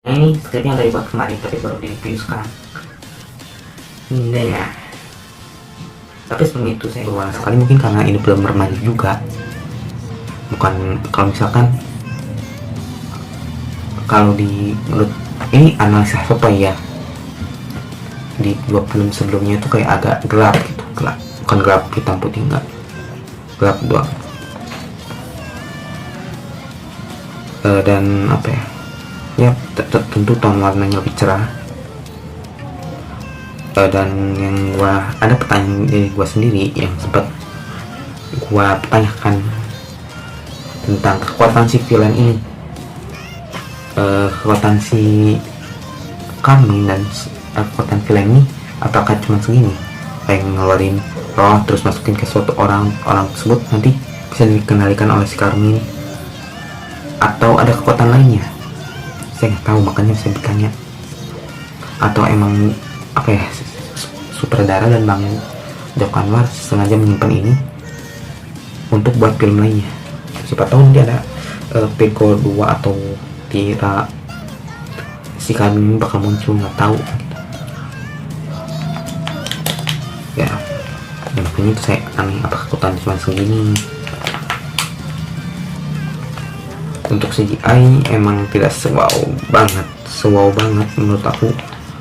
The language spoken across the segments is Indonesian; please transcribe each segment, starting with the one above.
Ini skripnya dari buat kemarin tapi baru di review sekarang. Ini ya. Tapi sebelum itu saya ulang sekali mungkin karena ini belum remaja juga. Bukan kalau misalkan kalau di menurut ini analisa apa ya, di dua film sebelumnya itu kayak agak gelap gitu, gelap, bukan gelap hitam putih, enggak, gelap doang. Dan apa ya, ya tentu tone warnanya lebih cerah. Dan yang ada pertanyaan dari gua sendiri yang sempat gua pertanyakan tentang kekuatan si villain ini, kekuatan si Carmine dan kekuatan villain ini apakah cuma segini, kayak ngeluarin roh terus masukin ke suatu orang tersebut nanti bisa dikendalikan oleh si Carmine, atau ada kekuatan lainnya? Saya nggak tahu, makanya saya bertanya. Atau emang apa ya, sutradara dan Bang Joko Anwar sengaja menyimpan ini untuk buat film lainnya. Siapa tahu nanti ada Peko 2 atau Tira si Carmine bakal muncul, nggak tahu gitu. Ya makanya itu saya aneh, apakah kekuatan cuma segini. Untuk CGI emang tidak wow banget menurut aku,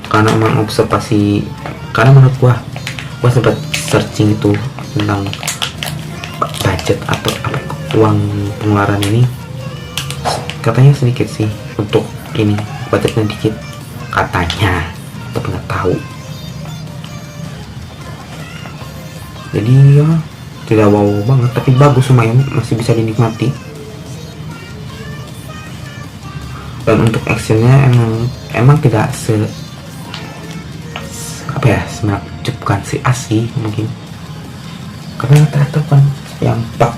karena emang observasi, karena menurut gua sempat searching itu tentang budget atau apa, uang pengeluaran ini katanya sedikit sih untuk ini, budgetnya dikit katanya, tapi nggak tahu. Jadi ya tidak wow banget, tapi bagus, lumayan masih bisa dinikmati. Dan untuk actionnya emang tidak apa ya, menakjubkan si Asi mungkin, karena rata-rata kan yang pak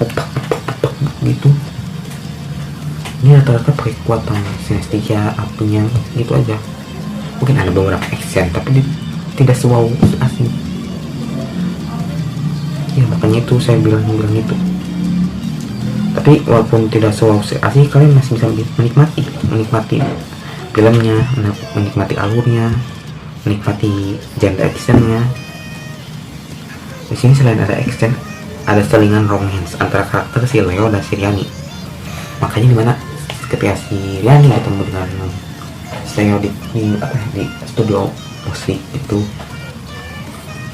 gitu. Ini rata-rata pakai kekuatan sinestesia apinya gitu aja. Mungkin ada beberapa action tapi tidak sewow si Asi ya, makanya itu saya bilang itu. Tapi walaupun tidak sewow si Asi, kalian masih bisa menikmati filmnya, menikmati alurnya, menikmati genre actionnya. Di sini selain ada action, ada selingan romance antara karakter si Leo dan si Riani. Makanya dimana ketika si Riani ketemu dengan Leo di studio musik itu,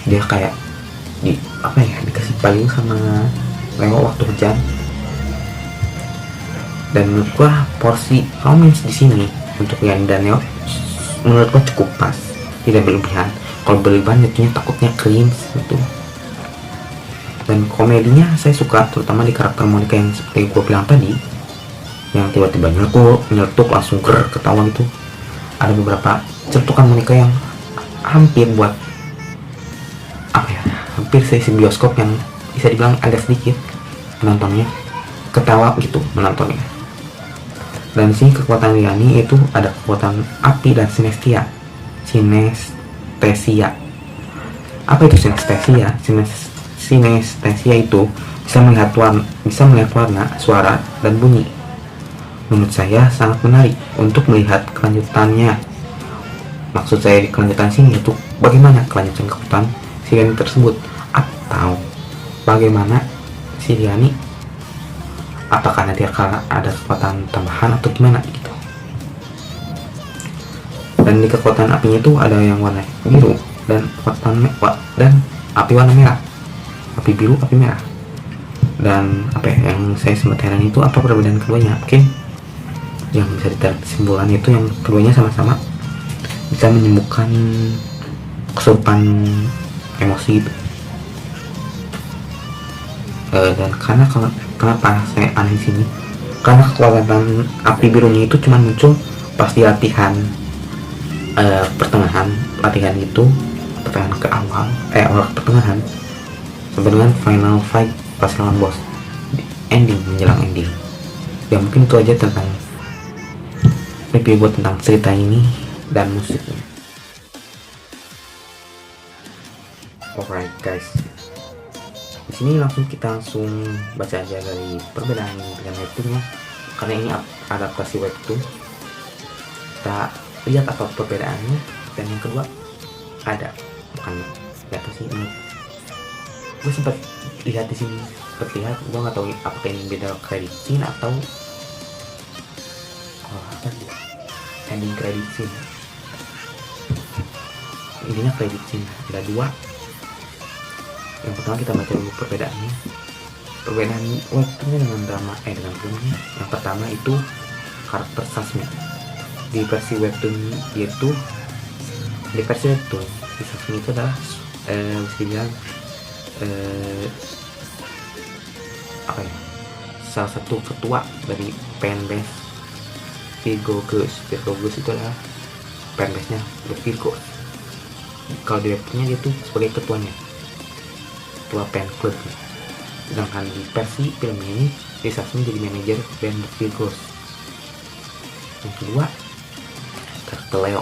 dia kayak dikasih payung sama Leo waktu hujan. Dan menurut gua porsi romance di sini untuk Riani dan Leo menurut gua cukup pas, tidak berlebihan. Kalau berlebihan jadinya takutnya cringe gitu. Dan komedinya saya suka, terutama di karakter Monica yang seperti gua bilang tadi, yang tiba-tiba nyeletuk langsung ketawa gitu. Ada beberapa cetukan Monica yang hampir buat apa ya, hampir sesi bioskop yang bisa dibilang agak sedikit penontonnya ketawa gitu menontonnya. Dan di sini kekuatan Riani itu ada kekuatan api dan sinestesia. Apa itu sinestesia? Sinestesia itu bisa melihat warna, suara, dan bunyi. Menurut saya sangat menarik untuk melihat kelanjutannya. Maksud saya di kelanjutan sini itu bagaimana kelanjutan kekuatan si Riani tersebut, atau bagaimana si Riani, apakah nanti akan ada kekuatan tambahan atau gimana gitu. Dan di kekuatan apinya itu ada yang warna biru dan api warna merah, api biru, api merah. Dan apa ya, yang saya sempat heran itu apa perbedaan keduanya. Mungkin yang bisa ditarik kesimpulan itu yang keduanya sama-sama bisa menyembuhkan kesurupan emosi itu. Dan kenapa saya aneh sini, karena kekuatan api birunya itu cuma muncul pas di latihan pertengahan ke awal pertengahan sampai dengan final fight pas lawan bos menjelang ending. Ya mungkin itu aja tentang review buat tentang cerita ini dan musiknya. Alright guys, di sini kita langsung baca aja dari perbedaan dengan webtoonnya, karena ini adaptasi webtoon. kita lihat apa perbedaannya. Dan yang kedua ada, bukan apa sih, gue sempat lihat di sini, gue nggak tahu apakah ini beda credit scene atau apa sih, ending credit scene. Intinya credit scene ada dua. Yang pertama kita baca dulu perbedaannya. Perbedaan webtoonnya dengan drama dengan filmnya. Yang pertama itu karakter Sasmi. Di versi webtoon yaitu di versi webtoon si Sasmi itu adalah bisa dibilang apa ya, salah satu ketua dari fanbase Virgo Girls. Virgo Girls itu adalah fanbase nya The Virgo. Kalau di webtoonnya dia tuh sebagai ketuanya, ketua fan club. Sedangkan di versi film ini si Sasmi jadi manajer band The Virgos. Yang kedua karakter Leo.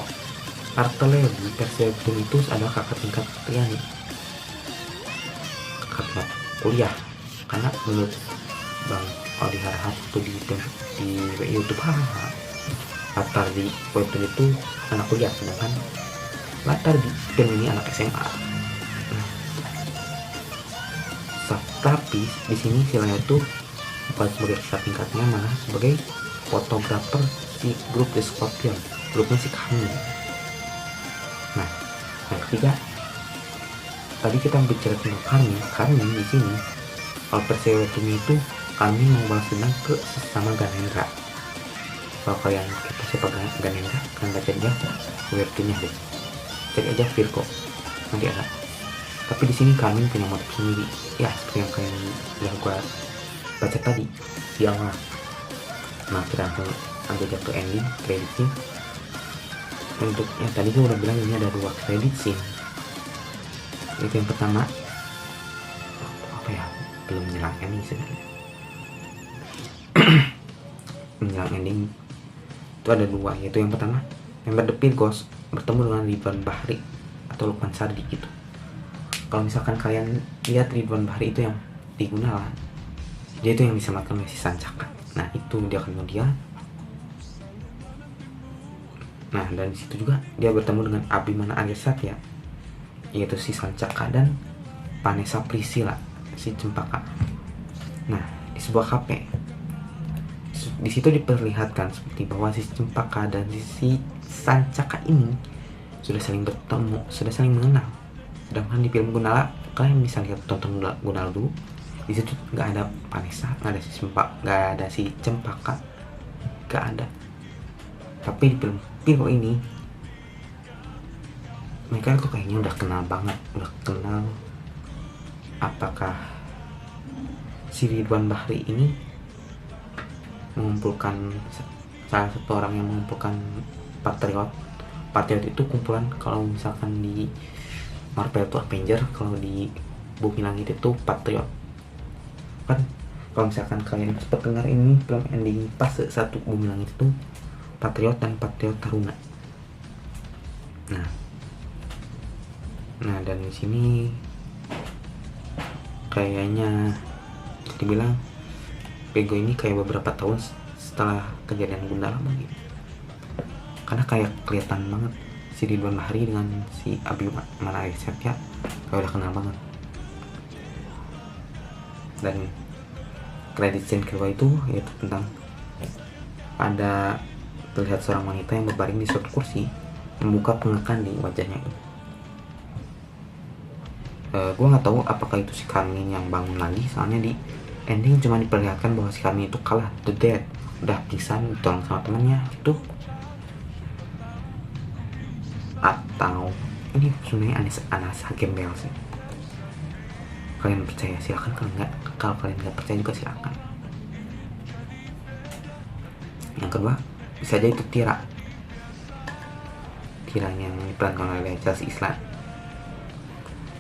Karakter Leo di versi webtoon itu adalah kakak tingkat Riani, kakak kuliah. Karena menurut Bang Aldi Harahap itu di YouTube latar di webtoon itu anak kuliah, sedangkan latar di film ini anak SMA. Tapi di sini si Leo itu bukan sebagai kakak tingkatnya, malah sebagai fotografer si grup The Scorpion, grupnya si Kami. Nah, yang ketiga tadi kita bicara tentang Kami di sini kalau versi webtoonnya itu Kami mau balas dendam ke sesama Ganendra. Kalau kalian kita siapa Ganendra, kalian baca aja webtoonnya deh, cek aja Virgo nanti ada. Tapi di sini Kami punya motif sendiri, ya seperti yang kalian udah gua baca tadi di awal. Nah, kita langsung ambil ke ending credit scene. Untuk yang tadi gue udah bilang ini ada dua credit scene. Itu yang pertama apa ya, belum menjelang ending sebenarnya. Menjelang ending itu ada dua, yaitu yang pertama member The Virgos bertemu dengan Ridwan Bahri atau Lukman Sardi gitu. Kalau misalkan kalian lihat Ridwan Bahri itu yang di Gunawan, dia itu yang diselamatkan oleh si Sancaka. Nah itu dia ketemu dia. Nah dan disitu juga dia bertemu dengan Abimana Arya Satya, yaitu si Sancaka, dan Vanessa Priscilla si Cempaka. Nah di sebuah kafe, di situ diperlihatkan seperti bahwa si Cempaka dan si Sancaka ini sudah saling bertemu, sudah saling mengenal. Sedangkan di film Gundala, kalian bisa lihat, tonton Gundala dulu, di situ nggak ada Vanessa, nggak ada si Cempaka, nggak ada. Tapi di film Virgo ini mereka tuh kayaknya udah kenal banget, udah kenal. Apakah si Ridwan Bahri ini mengumpulkan salah satu orang yang mengumpulkan Patriot itu kumpulan, kalau misalkan di Marvel itu Avenger, kalau di Bumi Langit itu Patriot kan. Kalau misalkan kalian sempat dengar ini film ending fase 1 Bumi Langit itu Patriot dan Patriot Taruna. Nah dan di sini kayaknya dibilang Virgo ini kayak beberapa tahun setelah kejadian Gundala gitu. Karena kayak kelihatan banget si Ridwan Bahri dengan si Abimana Arya Satya kayak udah kenal banget. Dan kredit scene kedua itu yaitu tentang ada terlihat seorang wanita yang berbaring di suatu kursi membuka pengekan di wajahnya. Gue nggak tahu apakah itu si Carmen yang bangun lagi, soalnya di ending cuma diperlihatkan bahwa si Carmen itu kalah to death, udah pingsan ditolong sama temannya itu. Atau ini sebenarnya Anasa gembel sih. Kalian percaya silakan, kalau kalian nggak percaya juga silakan. Yang kedua bisa aja itu Tira yang diperankan oleh Chelsea Islan.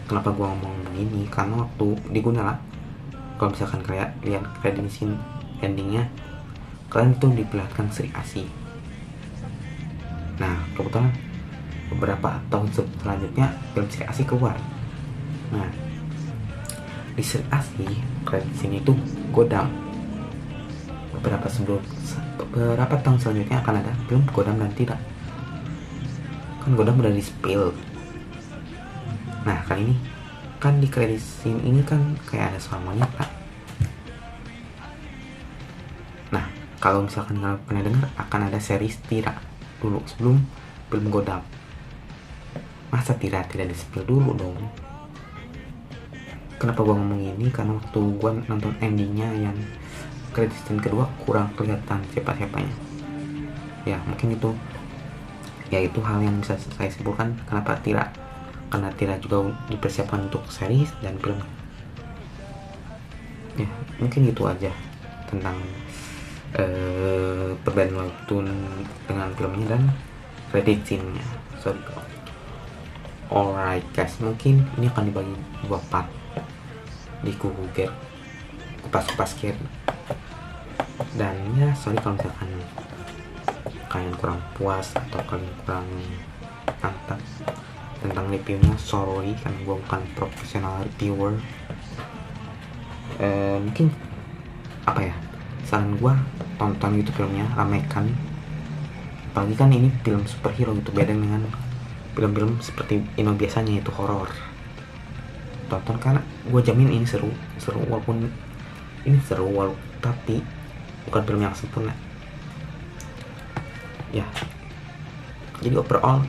Kenapa gua ngomong begini? Karena waktu di Gundala, kalau misalkan kalian lihat credit scene endingnya, kalian itu diperlihatkan Sri Asih. Nah kebetulan beberapa tahun selanjutnya film Sri Asih keluar. Nah di Sri Asih credit scene itu Godam. Beberapa tahun selanjutnya akan ada film Godam dan Tira. kan Godam udah di spill. Nah kali ini kan di credit scene ini kan kayak ada seorang wanita. Nah kalau misalkan kalian pernah dengar akan ada series Tira dulu sebelum film Godam. Masa Tira tidak di spill dulu dong? Kenapa gua ngomong ini? Karena waktu gua nonton endingnya yang credit scene kedua kurang kelihatan siapa-siapanya. Ya mungkin itu hal yang bisa saya simpulkan kenapa Tira, karena Tira juga dipersiapkan untuk series dan film. Ya mungkin itu aja tentang perbedaan webtoon dengan filmnya dan credit scene-nya. Sorry. Alright guys, mungkin ini akan dibagi 2 part di kupas kiri. Dan ya sorry kalau misalkan kalian kurang puas atau kalian kurang mantap tentang reviewnya, sorry karena gue bukan profesional reviewer. Mungkin apa ya, saran gue tonton YouTube filmnya, ramekan. Apalagi kan ini film superhero gitu, beda dengan film-film seperti Ino biasanya itu horor. Tonton karena gue jamin ini seru walaupun ini seru tapi bukan film yang sempurna. Ya, jadi overall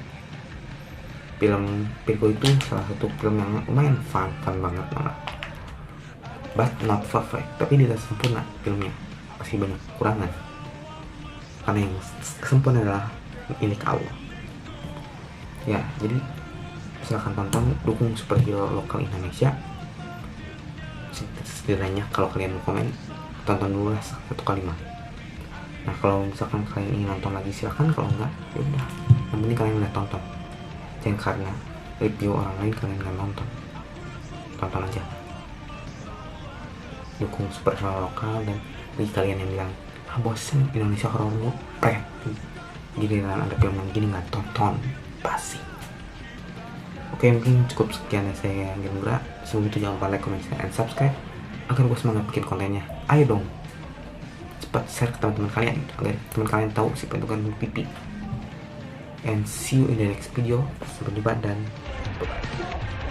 film Virgo itu salah satu film yang lumayan fun banget, but not perfect, tapi tidak sempurna filmnya, masih banyak kekurangan karena yang sempurna adalah milik Allah. Ya jadi silahkan tonton, dukung superhero lokal Indonesia. Setidaknya kalau kalian mau komen, tonton dulu lah 1 kali mah. Nah kalau misalkan kalian ingin nonton lagi silahkan, kalau enggak ya udah, yang penting kalian udah tonton. Jangan karena review orang lain kalian nggak nonton, tonton aja. Dukung superhero lokal. Dan bagi kalian yang bilang bosen Indonesia horor mulu, giliran ada film yang gini nggak tonton, basi. Oke, mungkin cukup sekian ya saya Gendra. Sebelum itu jangan lupa like, comment, share, and subscribe agar gue semangat bikin kontennya. Ayo dong, cepat share ke teman-teman kalian agar teman kalian tahu siapa itu kan pipi. And see you in the next video. Sampai jumpa dan bye-bye.